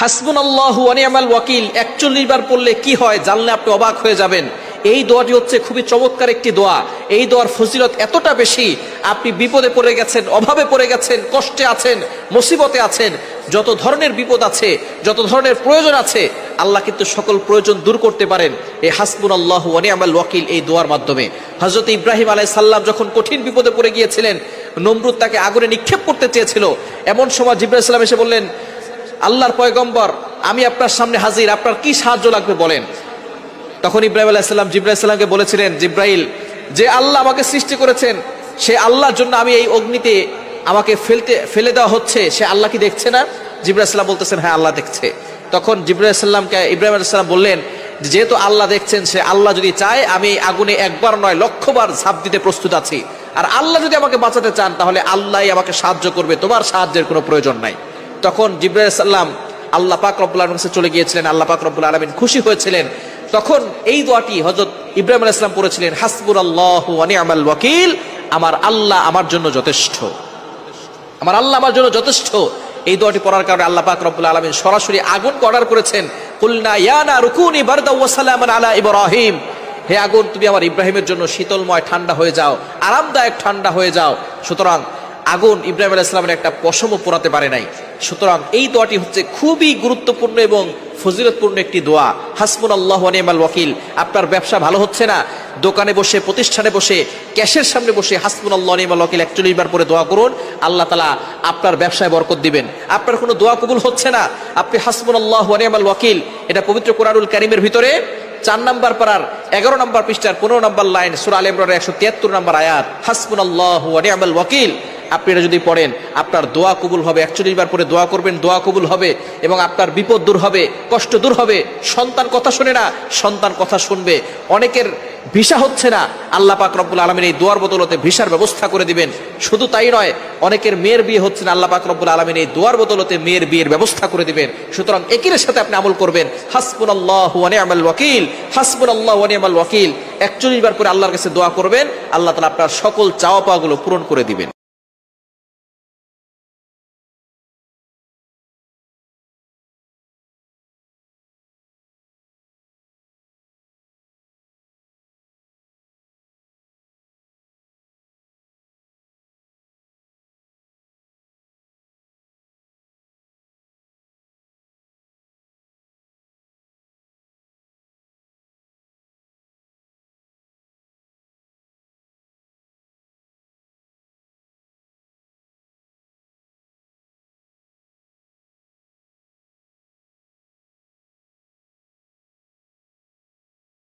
হাসবুনাল্লাহু ওয়া নি'মাল ওয়াকিল 41 বার পড়লে কি হয় জানলে আপনি অবাক হয়ে যাবেন। এই দোয়াটি হচ্ছে খুবই চমৎকার একটি দোয়া। এই দোয়ার ফজিলত এতটা বেশি, আপনি বিপদে পড়ে গেছেন, অভাবে পড়ে গেছেন, কষ্টে আছেন, মুসিবতে আছেন, যত ধরনের বিপদ আছে, যত ধরনের প্রয়োজন আছে, আল্লাহ কিন্তু সকল প্রয়োজন দূর করতে পারেন এই হাসবুনাল্লাহু ওয়া নি'মাল ওয়াকিল এই দোয়ার মাধ্যমে। হযরত ইব্রাহিম আলাইহিস সালাম যখন কঠিন বিপদে পড়ে গিয়েছিলেন, নমরুদ তাকে আগুনে নিক্ষেপ করতে চেয়েছিল, এমন সময় জিবরাইল সালাম এসে বললেন, আল্লাহর পয়গম্বর আমি আপনার সামনে হাজির, আপনার কি সাহায্য লাগবে বলেন। তখন ইব্রাহিম আলাইহিস সালাম জিবরাইল সালামকে বলেছিলেন, জিবরাইল, যে আল্লাহ আমাকে সৃষ্টি করেছেন সে আল্লাহর জন্য আমি এই অগ্নিতে আমাকে ফেলে দেওয়া হচ্ছে, সে আল্লাহ কি দেখছে না? জিবরাইল সালাম বলতেছেন, হ্যাঁ আল্লাহ দেখছে। তখন জিবরাইল সালামকে ইব্রাহিম আলাইহিস সালাম বললেন, যেহেতু আল্লাহ দেখছেন, সে আল্লাহ যদি চায় আমি আগুনে একবার নয় লক্ষবার ঝাঁপ দিতে প্রস্তুত আছি, আর আল্লাহ যদি আমাকে বাঁচাতে চান তাহলে আল্লাহই আমাকে সাহায্য করবে, তোমার সাহায্যের কোনো প্রয়োজন নাই। তখন জিবরাইল সাল্লাম আল্লাহ পাক রব্বুল আলামিনের কাছে চলে গিয়েছিলেন, আল্লাহ পাক রব্বুল আলামিন খুশি হয়েছিলেন। তখন এই দোয়াটি হযরত ইব্রাহিম আলাইহিস সালাম পড়েছিলেন, হাসবুনাল্লাহু ওয়া নি'মাল ওয়াকিল, আমার আল্লাহ আমার জন্য যথেষ্ট, আমার আল্লাহ আমার জন্য যথেষ্ট। এই দোয়াটি পড়ার কারণে আল্লাহ পাক রব্বুল আলামিন সরাসরি আগুনকে অর্ডার করেছেন, কুলনা ইয়া নারু কুনি বারদাও ওয়া সালামান আলা ইব্রাহিম, হে আগুন তুমি আমার ইব্রাহিমের জন্য শীতলময় ঠান্ডা হয়ে যাও, আরামদায়ক ঠান্ডা হয়ে যাও। সুতরাং আগুন ইব্রাহিম আলাইহিস সালামের একটা পশমও পোড়াতে পারে নাই। সুতরাং এই দোয়াটি হচ্ছে খুবই গুরুত্বপূর্ণ এবং ফজিলতপূর্ণ একটি দোয়া, হাসবুনাল্লাহু ওয়া নি'মাল ওয়াকিল। আপনার ব্যবসা ভালো হচ্ছে না, দোকানে বসে, প্রতিষ্ঠানে বসে, ক্যাশের সামনে বসে হাসবুনাল্লাহু ওয়া নি'মাল ওয়াকিল 41 বার পরে দোয়া করুন, আল্লাহ তাআলা আপনার ব্যবসায় বরকত দিবেন। আপনার কোনো দোয়া কবুল হচ্ছে না, আপনি হাসবুনাল্লাহু ওয়া নি'মাল ওয়াকিল, এটা পবিত্র কোরআনুল কারীমের ভিতরে 4 নম্বর পারার 11 নম্বর পৃষ্ঠার 15 নম্বর লাইন, সূরা আলে ইমরানের 173 নম্বর আয়াত, হাসবুনাল্লাহু ওয়া নি'মাল ওয়াকিল। আপনি এটা যদি পড়েন আপনার দোয়া কবুল হবে। 41 বার পরে দোয়া করবেন, দোয়া কবুল হবে এবং আপনার বিপদ দূর হবে, কষ্ট দূর হবে। সন্তান কথা শুনে না, সন্তান কথা শুনবে। অনেকের ভিসা হচ্ছে না, আল্লাহ পাক রব্বুল আলামিন এই দোয়ার বদলতে ভিসার ব্যবস্থা করে দিবেন। শুধু তাই নয়, অনেকের মেয়ের বিয়ে হচ্ছে না, আল্লাহ পাক রব্বুল আলামিন এই দোয়ার বদলতে মেয়ের বিয়ের ব্যবস্থা করে দিবেন। সুতরাং একিনের সাথে আপনি আমল করবেন, হাসবুনাল্লাহু ওয়া নি'মাল ওয়াকিল, হাসবুনাল্লাহু ওয়া নি'মাল ওয়াকিল। 41 বার পরে আল্লাহর কাছে দোয়া করবেন, আল্লাহ তাআলা আপনার সকল চাওয়া পাওয়াগুলো পূরণ করে দিবেন।